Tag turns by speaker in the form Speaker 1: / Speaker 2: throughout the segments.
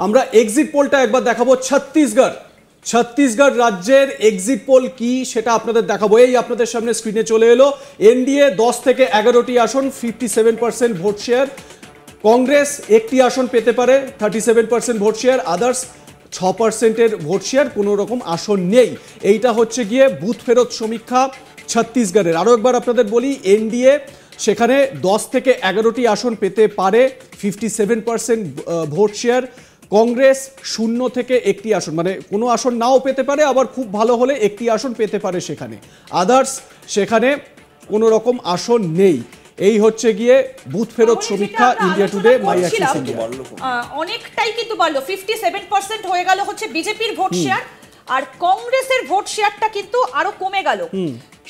Speaker 1: আমরা এক্সিট পোলটা একবার দেখাবো। ছত্তিশগড় রাজ্যের এক্সিট পোল কি সেটা আপনাদের দেখাবো। এই আপনাদের সামনে স্ক্রিনে চলে এলো। এনডিএ 10 থেকে 11টি আসন, 57% ভোট শেয়ার। কংগ্রেস একটি আসন পেতে পারে, 37% ভোট শেয়ার। আদার্স 6%-এর ভোট শেয়ার, কোনো রকম আসন নেই। এইটা হচ্ছে গিয়ে বুথ ফেরত সমীক্ষা ছত্তিশগড়ের। আরও একবার আপনাদের বলি, এনডিএ সেখানে 10 থেকে 11টি আসন পেতে পারে, 57% ভোট শেয়ার। কংগ্রেস 0 থেকে 1টি আসন, মানে কোনো আসন নাও পেতে পারে, আবার খুব ভালো হলে 1টি আসন পেতে পারে সেখানে। আদার্স সেখানে কোনো রকম আসন নেই। এই হচ্ছে গিয়ে বুথ ফেরত সমীক্ষা India today my Axis India.
Speaker 2: অনেকটাই কিন্তু বাড়লো, 57% হয়ে গেল হচ্ছে বিজেপির ভোট শেয়ার, আর কংগ্রেসের ভোট শেয়ারটা কিন্তু আরো কমে গেল,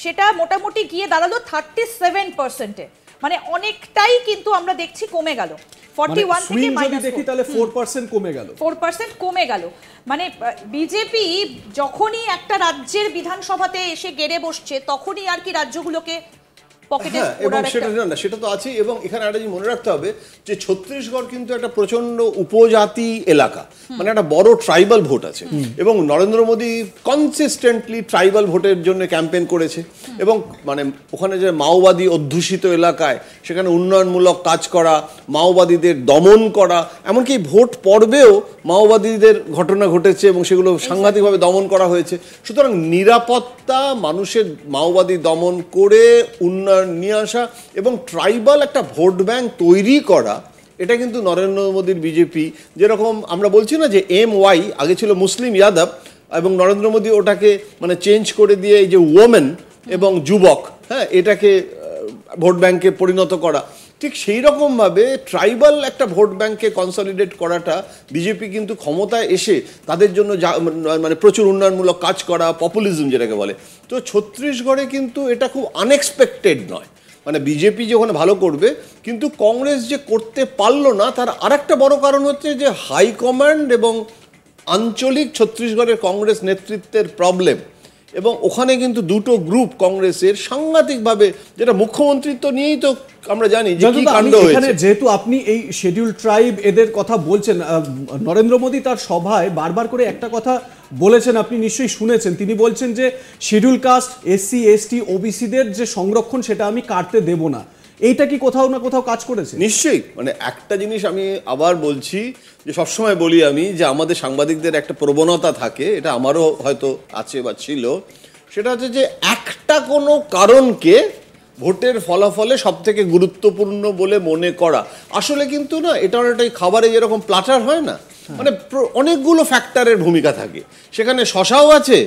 Speaker 2: সেটা মোটামুটি গিয়ে দাঁড়ালো 37%-এ। মানে অনেকটাই কিন্তু আমরা দেখছি কমে গেল, 41 থেকে
Speaker 1: যদি দেখি তাহলে 4% কমে গেল,
Speaker 2: 4% কমে গেল। মানে বিজেপি যখনই একটা রাজ্যের বিধানসভাতে এসে গেড়ে বসছে, তখনই আর কি রাজ্যগুলোকে পকেটে
Speaker 3: এবং সেটা তো আছে। এবং এখানে একটা জিনিস মনে রাখতে হবে যে ছত্তিশগড় কিন্তু একটা প্রচন্ড উপজাতি এলাকা, মানে একটা বড় ট্রাইবাল ভোট আছে। এবং নরেন্দ্র মোদী কনসিস্টেন্টলি ট্রাইবাল ভোটের জন্য ক্যাম্পেইন করেছে। এবং মানে ওখানে যে মাওবাদী অধ্যুষিত এলাকায় সেখানে উন্নয়নমূলক কাজ করা, মাওবাদীদের দমন করা, এমনকি ভোট পর্বেও মাওবাদীদের ঘটনা ঘটেছে এবং সেগুলো সাংঘাতিকভাবে দমন করা হয়েছে। সুতরাং নিরাপত্তা, মানুষের মাওবাদী দমন করে উন্নয়ন নিয়ে আসা এবং ট্রাইবাল একটা ভোট ব্যাংক তৈরি করা, এটা কিন্তু নরেন্দ্র মোদীর বিজেপি, যেরকম আমরা বলছি না যে MY আগে ছিল মুসলিম যাদব, এবং নরেন্দ্র মোদী ওটাকে মানে চেঞ্জ করে দিয়ে এই যে ওমেন এবং যুবক, হ্যাঁ, এটাকে ভোট ব্যাংকে পরিণত করা, ঠিক সেই রকমভাবে ট্রাইবাল একটা ভোট ব্যাংকে কনসলিডেট করাটা বিজেপি কিন্তু ক্ষমতায় এসে তাদের জন্য মানে প্রচুর উন্নয়নমূলক কাজ করা, পপুলিজম যেটাকে বলে। তো ছত্তিশগড়ে কিন্তু এটা খুব আনএক্সপেক্টেড নয়, মানে বিজেপি যে ওখানে ভালো করবে, কিন্তু কংগ্রেস যে করতে পারলো না তার আরেকটা বড় কারণ হচ্ছে যে হাইকমান্ড এবং আঞ্চলিক ছত্তিশগড়ের কংগ্রেস নেতৃত্বের প্রবলেম। এবং ওখানে কিন্তু দুটো গ্রুপ কংগ্রেসের সাংঘাতিকভাবে, যেটা মুখ্যমন্ত্রিত্ব নিয়েই তো আমরা জানি যে কি কাণ্ড হয়েছে।
Speaker 1: যেহেতু আপনি এই শিডিউল ট্রাইব এদের কথা বলছেন, নরেন্দ্র মোদী তার সভায় বারবার করে একটা কথা বলেছেন, আপনি নিশ্চয়ই শুনেছেন। তিনি বলছেন যে শিডিউল কাস্ট, SC ST OBCদের যে সংরক্ষণ, সেটা আমি কাটতে দেব না। এইটা কি কোথাও না কোথাও কাজ করেছে?
Speaker 3: নিশ্চয়ই। মানে একটা জিনিস আমি আবার বলছি, যে সবসময় বলি আমি, যে আমাদের সাংবাদিকদের একটা প্রবণতা থাকে, এটা আমারও হয়তো আছে বা ছিল, সেটা হচ্ছে যে একটা কোনো কারণকে ভোটের ফলাফলে সব থেকে গুরুত্বপূর্ণ বলে মনে করা। আসলে কিন্তু না, এটা অনেকটাই খাবারে যেরকম প্লাটার হয় না, মানে অনেকগুলো ফ্যাক্টরের ভূমিকা থাকে। সেখানে শশাও আছে,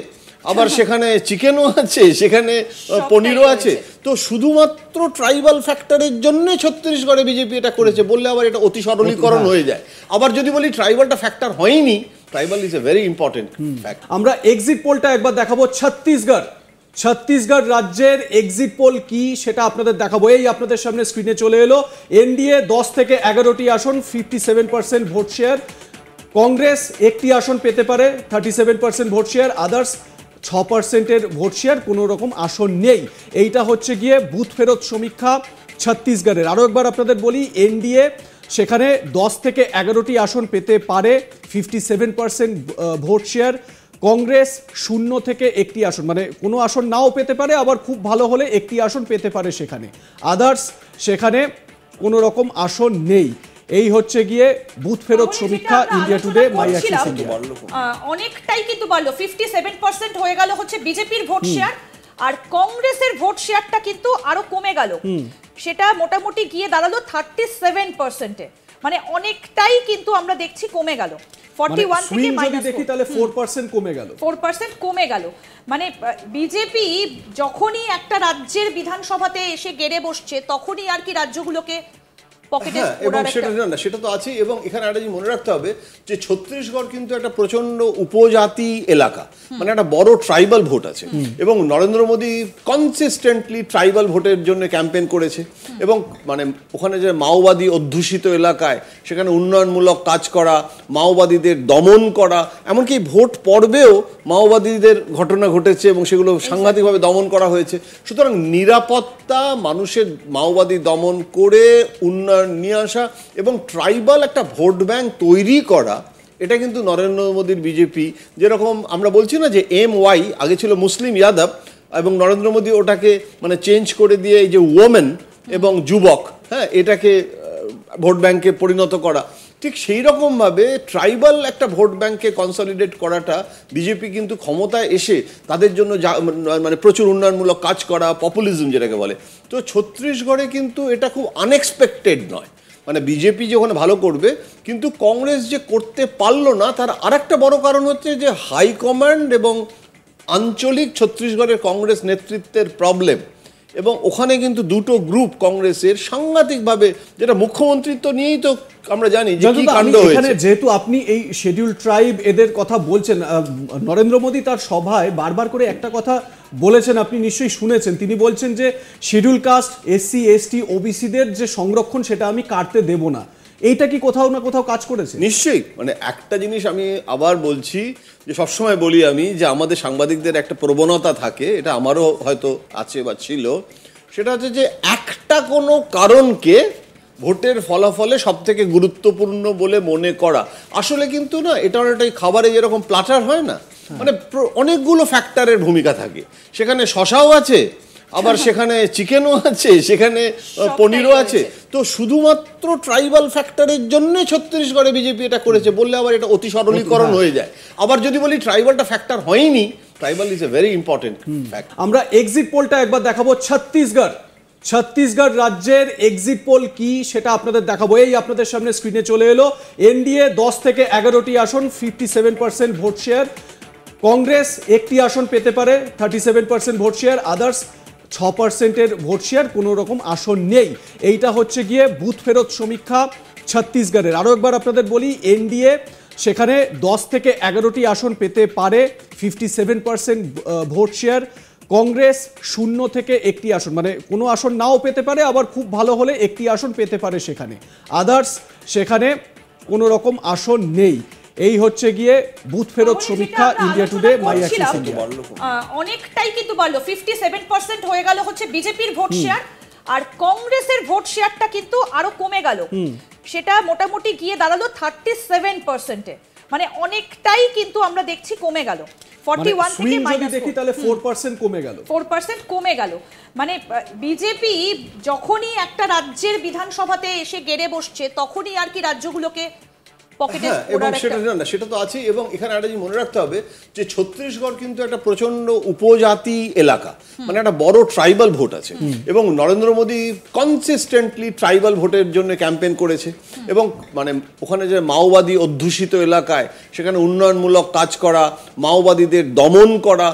Speaker 3: আবার সেখানে চিকেনও আছে, সেখানে পনিরও আছে। তো শুধুমাত্র ট্রাইবাল ফ্যাক্টরের জন্য ছত্তিশগড়ে বিজেপি এটা করেছে বললে আবার এটা অতি সরলীকরণ হয়ে যায়। আবার যদি বলি ট্রাইবালটা ফ্যাক্টর হয়নি, tribal is a very important factor.
Speaker 1: আমরা এক্সিট পোলটা একবার দেখাবো। ছত্তিশগড় রাজ্যের এক্সিট পোল কি সেটা আপনাদের দেখাবো। এই আপনাদের সামনে স্ক্রিনে চলে এলো। এনডিএ 10 থেকে 11টি আসন, 57% ভোট শেয়ার। কংগ্রেস একটি আসন পেতে পারে, 37% ভোট শেয়ার। আদার্স 6%-এর ভোট শেয়ার, কোনো রকম আসন নেই। এইটা হচ্ছে গিয়ে বুথ ফেরত সমীক্ষা ছত্তিশগড়ের। আরও একবার আপনাদের বলি, এনডিএ সেখানে 10 থেকে 11টি আসন পেতে পারে, 57% ভোট শেয়ার। কংগ্রেস 0 থেকে 1টি আসন, মানে কোনো আসন নাও পেতে পারে, আবার খুব ভালো হলে 1টি আসন পেতে পারে সেখানে। আদার্স সেখানে কোনো রকম আসন নেই। এই হচ্ছে গিয়ে বুথ ফেরত সমীক্ষা India today my Axis India.
Speaker 2: অনেকটাই কিন্তু বাড়লো, 57% হয়ে গেল হচ্ছে বিজেপির ভোট শেয়ার, আর কংগ্রেসের ভোট শেয়ারটা কিন্তু আরো কমে গেল, সেটা মোটামুটি গিয়ে দাঁড়ালো 37%-এ। মানে অনেকটাই কিন্তু আমরা দেখছি কমে গেল, 41 থেকে
Speaker 1: যদি দেখি তাহলে 4% কমে গেল,
Speaker 2: 4% কমে গেল। মানে বিজেপি যখনই একটা রাজ্যের বিধানসভাতে এসে গেড়ে বসছে, তখনই আর কি রাজ্যগুলোকে পকেটে।
Speaker 3: এবং সেটা তো আছে। এবং এখানে একটা জিনিস মনে রাখতে হবে যে ছত্তিশগড় কিন্তু একটা প্রচন্ড উপজাতি এলাকা, মানে একটা বড় ট্রাইবাল ভোট আছে। এবং নরেন্দ্র মোদী কনসিস্টেন্টলি ট্রাইবাল ভোটের জন্য ক্যাম্পেইন করেছে। এবং মানে ওখানে যে মাওবাদী অধ্যুষিত এলাকায় সেখানে উন্নয়নমূলক কাজ করা, মাওবাদীদের দমন করা, এমনকি ভোট পর্বেও মাওবাদীদের ঘটনা ঘটেছে এবং সেগুলো সাংঘাতিকভাবে দমন করা হয়েছে। সুতরাং নিরাপত্তা, মানুষের মাওবাদী দমন করে উন্নয়ন নিয়ে আসা এবং ট্রাইবাল একটা ভোট ব্যাংক তৈরি করা, এটা কিন্তু নরেন্দ্র মোদীর বিজেপি, যেরকম আমরা বলছি না যে MY আগে ছিল মুসলিম যাদব, এবং নরেন্দ্র মোদী ওটাকে মানে চেঞ্জ করে দিয়ে এই যে ওমেন এবং যুবক, হ্যাঁ, এটাকে ভোট ব্যাংকে পরিণত করা, ঠিক সেই রকমভাবে ট্রাইবাল একটা ভোট ব্যাংকে কনসলিডেট করাটা বিজেপি কিন্তু ক্ষমতায় এসে তাদের জন্য মানে প্রচুর উন্নয়নমূলক কাজ করা, পপুলিজম যেটাকে বলে। তো ছত্তিশগড়ে কিন্তু এটা খুব আনএক্সপেক্টেড নয়, মানে বিজেপি যে ওখানে ভালো করবে, কিন্তু কংগ্রেস যে করতে পারলো না তার আরেকটা বড় কারণ হচ্ছে যে হাইকমান্ড এবং আঞ্চলিক ছত্তিশগড়ের কংগ্রেস নেতৃত্বের প্রবলেম। এবং ওখানে কিন্তু দুটো গ্রুপ কংগ্রেসের সাংঘাতিকভাবে, যেটা মুখ্যমন্ত্রিত্ব নিয়েই তো আমরা জানি যে কি কাণ্ড হয়েছে।
Speaker 1: যেহেতু আপনি এই শিডিউল ট্রাইব এদের কথা বলছেন, নরেন্দ্র মোদী তার সভায় বারবার করে একটা কথা বলেছেন, আপনি নিশ্চয়ই শুনেছেন। তিনি বলছেন যে শিডিউল কাস্ট, SC ST OBCদের যে সংরক্ষণ সেটা আমি কাটতে দেব না। এইটা কি কোথাও না কোথাও কাজ করেছে?
Speaker 3: নিশ্চয়ই। মানে একটা জিনিস আমি আবার বলছি, যে সবসময় বলি আমি, যে আমাদের সাংবাদিকদের একটা প্রবণতা থাকে, এটা আমারও হয়তো আছে বা ছিল, সেটা হচ্ছে যে একটা কোনো কারণকে ভোটের ফলাফলে সব থেকে গুরুত্বপূর্ণ বলে মনে করা। আসলে কিন্তু না, এটা অনেকটাই খাবারে যেরকম প্লাটার হয় না, মানে অনেকগুলো ফ্যাক্টরের ভূমিকা থাকে। সেখানে শশাও আছে, আবার সেখানে চিকেনও আছে, সেখানে পনিরও আছে। তো শুধুমাত্র ট্রাইবাল ফ্যাক্টরের জন্য ছত্তিশগড়ে বিজেপি এটা করেছে বললে আবার এটা অতি সরলীকরণ হয়ে যায়। আবার যদি বলি ট্রাইবালটা ফ্যাক্টর হয়নি, tribal is a very important factor.
Speaker 1: আমরা এক্সিট পোলটা একবার দেখাবো। ছত্তিশগড় রাজ্যের এক্সিট পোল কি সেটা আপনাদের দেখাবো। এই আপনাদের সামনে স্ক্রিনে চলে এলো। NDA 10 থেকে 11টি আসন, 57% ভোট শেয়ার। কংগ্রেস একটি আসন পেতে পারে, 37% ভোট শেয়ার। আদার্স 6%-এর ভোট শেয়ার, কোনো রকম আসন নেই। এইটা হচ্ছে গিয়ে বুথ ফেরত সমীক্ষা ছত্তিশগড়ের। আরও একবার আপনাদের বলি, NDA সেখানে 10 থেকে 11টি আসন পেতে পারে, 57% ভোট শেয়ার। কংগ্রেস 0 থেকে 1টি আসন, মানে কোনো আসন নাও পেতে পারে, আবার খুব ভালো হলে 1টি আসন পেতে পারে সেখানে। আদার্স সেখানে কোনো রকম আসন নেই। এই হচ্ছে গিয়ে বুথ ফেরত সমীক্ষা India today my access India.
Speaker 2: অনেকটাই কিন্তু বাড়লো, 57% হয়ে গেল হচ্ছে বিজেপির ভোট শেয়ার, আর কংগ্রেসের ভোট শেয়ারটা কিন্তু আরো কমে গেল, সেটা মোটামুটি গিয়ে দাঁড়ালো 37%-এ। মানে অনেকটাই কিন্তু আমরা দেখছি কমে গেল, 41 থেকে
Speaker 1: যদি দেখি তাহলে 4% কমে গেল,
Speaker 2: 4% কমে গেল। মানে বিজেপি যখনই একটা রাজ্যের বিধানসভাতে এসে গেড়ে বসছে, তখনই আর কি রাজ্যগুলোকে পকেটে
Speaker 3: এবং সেটা তো আছে। এবং এখানে একটা জিনিস মনে রাখতে হবে যে ছত্তিশগড় কিন্তু একটা প্রচন্ড উপজাতি এলাকা, মানে একটা বড় ট্রাইবাল ভোট আছে। এবং নরেন্দ্র মোদী কনসিস্টেন্টলি ট্রাইবাল ভোটের জন্য ক্যাম্পেইন করেছে। এবং মানে ওখানে যে মাওবাদী অধ্যুষিত এলাকায় সেখানে উন্নয়নমূলক কাজ করা, মাওবাদীদের দমন করা,